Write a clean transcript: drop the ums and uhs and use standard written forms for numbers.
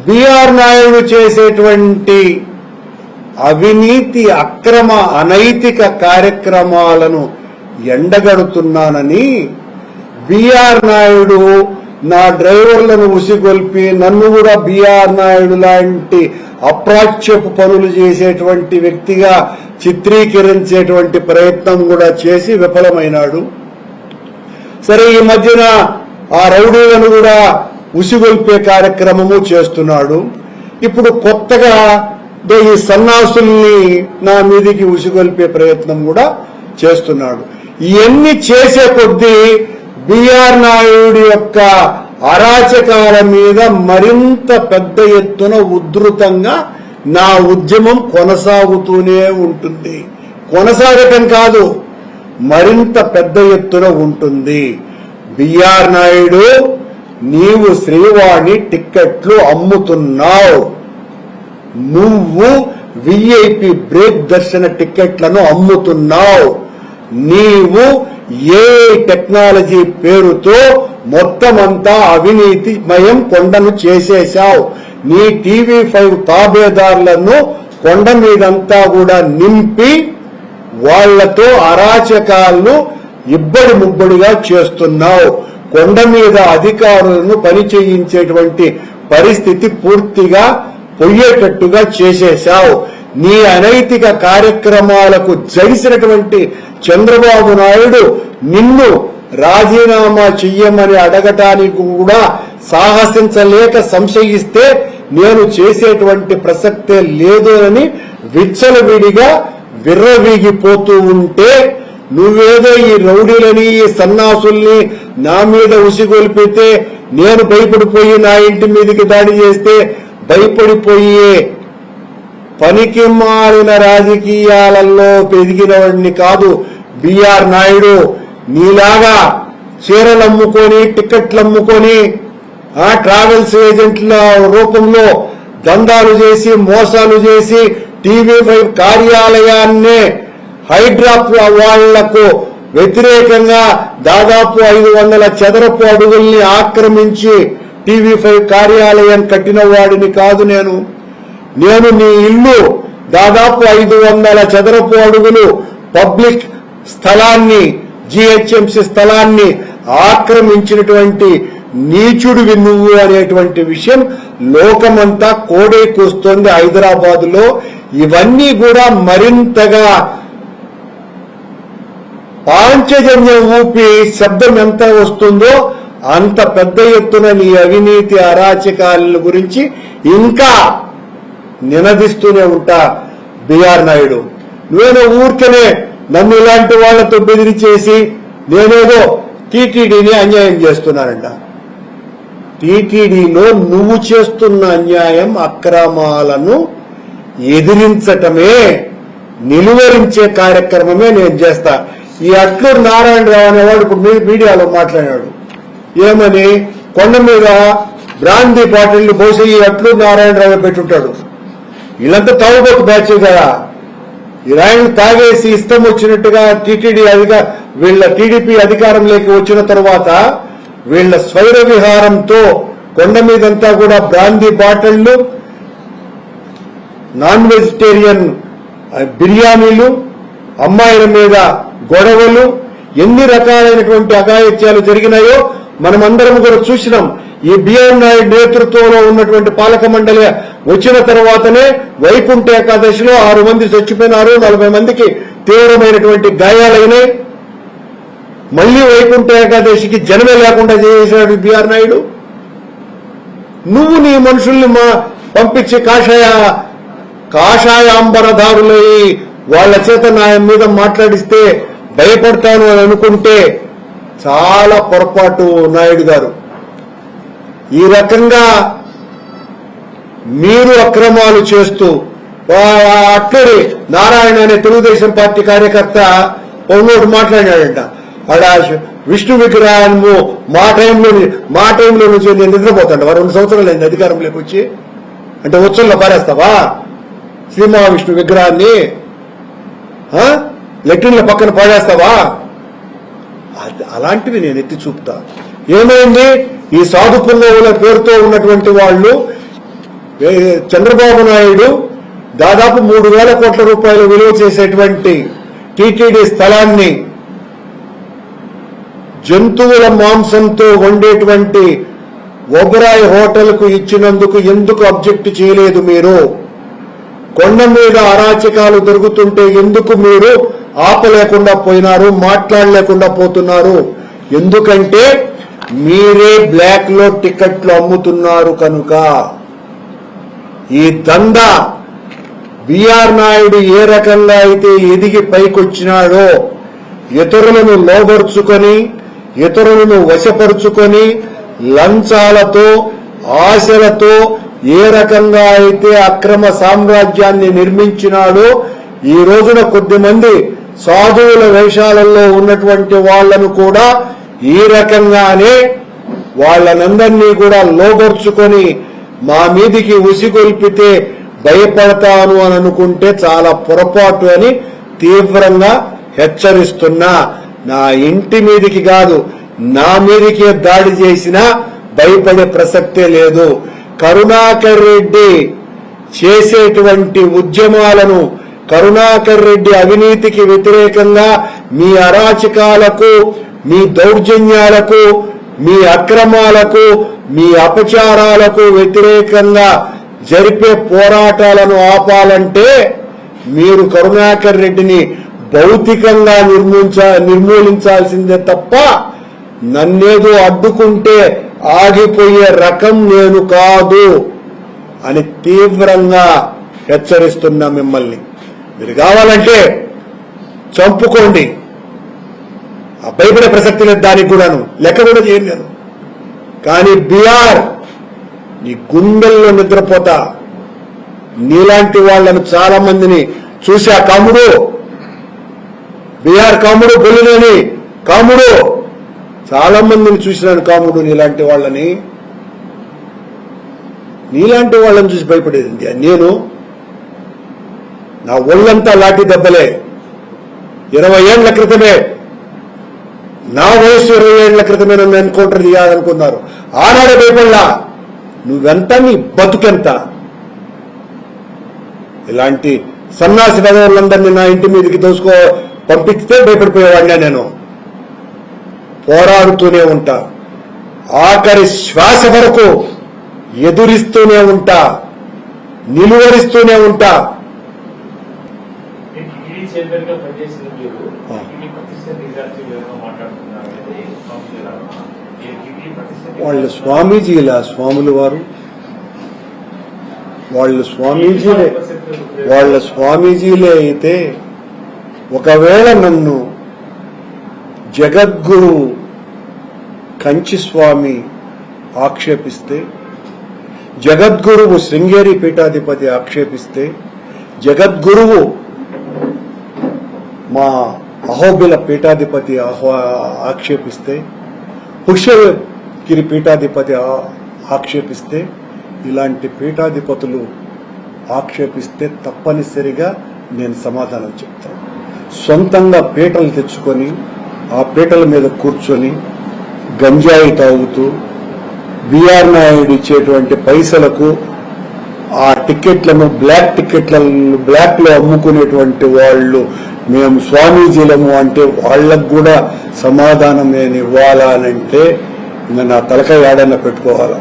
BR Naidu చేసేటువంటి అవినీతి అక్రమ అనైతిక కార్యక్రమాలను ఎండగడుతున్నానని బిఆర్ నాయుడు నా డ్రైవర్లను ఉసిగొల్పి నన్ను కూడా బిఆర్ నాయుడు లాంటి అప్రాచ్యపు పనులు చేసేటువంటి వ్యక్తిగా చిత్రీకరించేటువంటి ప్రయత్నం కూడా చేసి విఫలమైనాడు. సరే, ఈ మధ్యన ఆ రౌడీలను కూడా ఉసిగొల్పే కార్యక్రమము చేస్తున్నాడు. ఇప్పుడు కొత్తగా ఈ సన్నాసుల్ని నా మీదికి ఉసిగొల్పే ప్రయత్నం కూడా చేస్తున్నాడు. ఇవన్నీ చేసే కొద్దీ బిఆర్ నాయుడు యొక్క అరాచకాల మీద మరింత పెద్ద ఎత్తున ఉధృతంగా నా ఉద్యమం కొనసాగుతూనే ఉంటుంది. కొనసాగటం కాదు, మరింత పెద్ద ఎత్తున ఉంటుంది. బిఆర్ నాయుడు, నీవు శ్రీవాణి టిక్కెట్లు అమ్ముతున్నావు. నువ్వు విఐపి బ్రేక్ దర్శన టిక్కెట్లను అమ్ముతున్నావు. నీవు ఏ టెక్నాలజీ పేరుతో మొత్తమంతా అవినీతిమయం కొండను చేసేశావు. నీ TV5 తాబేదారులను కొండ మీదంతా కూడా నింపి వాళ్లతో అరాచకాలను ఇబ్బడి ముబ్బడిగా చేస్తున్నావు. కొండ మీద అధికారులను పని చేయించేటువంటి పరిస్థితి పూర్తిగా పొయ్యేటట్టుగా చేసేశావు. నీ అనైతిక కార్యక్రమాలకు జడిసినటువంటి చంద్రబాబు నాయుడు నిన్ను రాజీనామా చెయ్యమని అడగటానికి కూడా సాహసించలేక సంశయిస్తే నేను చేసేటువంటి ప్రసక్తే లేదు అని విచ్చలవిడిగా విర్రవీగిపోతూ ఉంటే, నువ్వేదో ఈ రౌడీలని ఈ సన్నాసుల్ని నా మీద ఉసిగొల్పితే నేను భయపడిపోయి నా ఇంటి మీదకి దాడి చేస్తే భయపడిపోయే పనికి మారిన రాజకీయాలలో పెరిగినవాడిని కాదు బిఆర్ నాయుడు. నీలాగా చీరలు అమ్ముకొని టికెట్లు అమ్ముకొని ట్రావెల్స్ ఏజెంట్ల రూపంలో దందాలు చేసి మోసాలు చేసి TV5 కార్యాలయాన్నే హైడ్రాప్ వాళ్లకు వ్యతిరేకంగా దాదాపు 500 చదరపు అడుగుల్ని ఆక్రమించి TV5 కార్యాలయం కట్టిన వాడిని కాదు నేను. నీ ఇల్లు దాదాపు 500 చదరపు అడుగులు పబ్లిక్ స్థలాన్ని, GHMC స్థలాన్ని ఆక్రమించినటువంటి నీచుడివి నువ్వు అనేటువంటి విషయం లోకమంతా కోడే కూస్తోంది హైదరాబాద్ లో. ఇవన్నీ కూడా మరింతగా పాంచజన్యం ఊపి శబ్దం ఎంత వస్తుందో అంత పెద్ద ఎత్తున నీ అవినీతి అరాచకాల గురించి ఇంకా నినదిస్తూనే ఉంటా బిఆర్ నాయుడు. నువ్వేదో ఊరికనే నన్ను ఇలాంటి వాళ్లతో బెదిరించేసి నేనేదో టీటీడీని అన్యాయం చేస్తున్నానంట. టీటీడీలో నువ్వు చేస్తున్న అన్యాయం అక్రమాలను ఎదిరించటమే, నిలువరించే కార్యక్రమమే నేను చేస్తా. ఈ అట్లూరు నారాయణరావు అనేవాడు ఇప్పుడు మీడియాలో మాట్లాడాడు. ఏమని? కొండ మీద బ్రాందీ బాటిల్ బహుశా ఈ అట్లూరు నారాయణరావు పెట్టుంటాడు. వీళ్ళంతా తాగుబోతు బ్యాచ్ కదా. ఆయన తాగేసి ఇష్టం వచ్చినట్టుగా వీళ్ళ టీడీపీ అధికారంలోకి వచ్చిన తర్వాత వీళ్ళ స్వైర విహారంతో కొండ మీదంతా కూడా బ్రాందీ బాటిళ్లు, నాన్ వెజిటేరియన్ బిర్యానీలు, అమ్మాయిల మీద గొడవలు, ఎన్ని రకాలైనటువంటి అఘాయిత్యాలు జరిగినాయో మనమందరం కూడా చూసినాం. ఈ బిఆర్ నాయుడు నేతృత్వంలో ఉన్నటువంటి పాలక మండలి వచ్చిన తర్వాతనే వైకుంఠ ఏకాదశిలో 6 మంది చచ్చిపోయినారు, 40 మందికి తీవ్రమైనటువంటి గాయాలైనాయి. మళ్లీ వైకుంఠ ఏకాదశికి జనమే లేకుండా చేశాడు బిఆర్ నాయుడు. నువ్వు నీ మనుషుల్ని పంపించి కాషాయాంబరదారులై వాళ్ల చేత నా మీద మాట్లాడిస్తే భయపడతాను అని అనుకుంటే చాలా పొరపాటు నాయుడు గారు. ఈ రకంగా మీరు అక్రమాలు చేస్తూ అట్లడి నారాయణ అనే తెలుగుదేశం పార్టీ కార్యకర్త పొన్నోడు మాట్లాడాడంట. ఆడ విష్ణు విగ్రహాన్ని మా టైంలో నుంచి నేను నిద్రపోతాడు. 2 సంవత్సరాలు అయింది అధికారంలోకి వచ్చి. అంటే ఉత్సవంలో పారేస్తావా శ్రీ మహావిష్ణు విగ్రహాన్ని? లెట్రిన్ల పక్కన పాడేస్తావా? అలాంటివి నేను ఎత్తి చూపుతా. ఏమైంది? ఈ సాధు పుంగవుల పేరుతో ఉన్నటువంటి వాళ్ళు చంద్రబాబు నాయుడు దాదాపు 3,000 కోట్ల రూపాయలు విలువ చేసేటువంటి టీటీడీ స్థలాన్ని జంతువుల మాంసంతో వండేటువంటి ఒబరాయ్ హోటల్కు ఇచ్చినందుకు ఎందుకు అబ్జెక్ట్ చేయలేదు మీరు? కొండ మీద అరాచకాలు జరుగుతుంటే ఎందుకు మీరు ఆపలేకుండా పోయినారు, మాట్లాడలేకుండా పోతున్నారు? ఎందుకంటే మీరే బ్లాక్ లో టికెట్లు అమ్ముతున్నారు కనుక. ఈ దందా బిఆర్ నాయుడు ఏ రకంగా అయితే ఎదిగి పైకొచ్చినాడో, ఇతరులను లోబర్చుకొని, ఇతరులను వశపరుచుకొని, లంచాలతో, ఆశలతో ఏ రకంగా అయితే అక్రమ సామ్రాజ్యాన్ని నిర్మించినాడో, ఈ రోజున కొద్దిమంది సాధువుల వేషాలలో ఉన్నటువంటి వాళ్లను కూడా ఈ రకంగానే వాళ్ళనందరినీ కూడా లోబర్చుకొని మా మీదికి ఉసిగొల్పితే భయపడతాను అని అనుకుంటే చాలా పొరపాటు అని తీవ్రంగా హెచ్చరిస్తున్నా. నా ఇంటి మీదికి కాదు, నా మీదికే దాడి చేసినా భయపడే ప్రసక్తే లేదు. కరుణాకర్ రెడ్డి చేసేటువంటి ఉద్యమాలను, కరుణాకర్ రెడ్డి అవినీతికి వ్యతిరేకంగా మీ అరాచకాలకు, మీ దౌర్జన్యాలకు, మీ అక్రమాలకు, మీ అపచారాలకు వ్యతిరేకంగా జరిపే పోరాటాలను ఆపాలంటే మీరు కరుణాకర్ రెడ్డిని భౌతికంగా నిర్మూలించాల్సిందే తప్ప నన్నేదో అడ్డుకుంటే ఆగిపోయే రకం నేను కాదు అని తీవ్రంగా హెచ్చరిస్తున్నా మిమ్మల్ని. మీరు కావాలంటే చంపుకోండి, భయపడే ప్రసక్తి లేదు, దానికి కూడాను లెక్క కూడా చేయను నేను. కానీ బిఆర్ నీ గుండెల్లో నిద్రపోతా. నీలాంటి వాళ్లను చాలా మందిని చూసా. కాముడు, బిఆర్ కాముడు, బొల్లినేని కాముడు, చాలా మందిని చూసినాను కాముడు. నీలాంటి వాళ్ళని చూసి భయపడేది నేను. నా ఒళ్ళంతా లాఠీ దెబ్బలే. 20 ఏళ్ల క్రితమే, నా వయసు 20 ఏళ్ల క్రితమే నన్ను ఎన్కౌంటర్ చేయాలనుకున్నారు. ఆనాడే భయపడలా. నువ్వెంత, నీ బతుకెంత? ఇలాంటి సన్నాసి పెదవులందరినీ నా ఇంటి మీదకి పంపిస్తే భయపడిపోయేవాడినా నేను. పోరాడుతూనే ఉంటా, ఆఖరి శ్వాస వరకు ఎదురిస్తూనే ఉంటా, నిలువరిస్తూనే ఉంటా. వాళ్ళ స్వామీజీల స్వాములు వారు, వాళ్ళ స్వామీజీలే అయితే ఒకవేళ నన్ను జగద్గురువు కంచి స్వామి ఆక్షేపిస్తే, జగద్గురువు శృంగేరి పీఠాధిపతి ఆక్షేపిస్తే, జగద్గురువు మా అహోబిల పీఠాధిపతి ఆక్షేపిస్తే, పుష్యగిరి పీఠాధిపతి ఆక్షేపిస్తే, ఇలాంటి పీఠాధిపతులు ఆక్షేపిస్తే తప్పనిసరిగా నేను సమాధానం చెప్తాను. సొంతంగా పీటలు తెచ్చుకొని ఆ పీటల మీద కూర్చొని గంజాయి తాగుతూ బిఆర్ నాయుడు ఇచ్చేటువంటి పైసలకు ఆ టికెట్లను బ్లాక్ లో అమ్ముకునేటువంటి వాళ్ళు మేము స్వామీజీలము అంటే వాళ్లకు కూడా సమాధానం నేను ఇవ్వాలనంటే ఇంకా నా తలకాయ ఏడన్నా పెట్టుకోవాలా.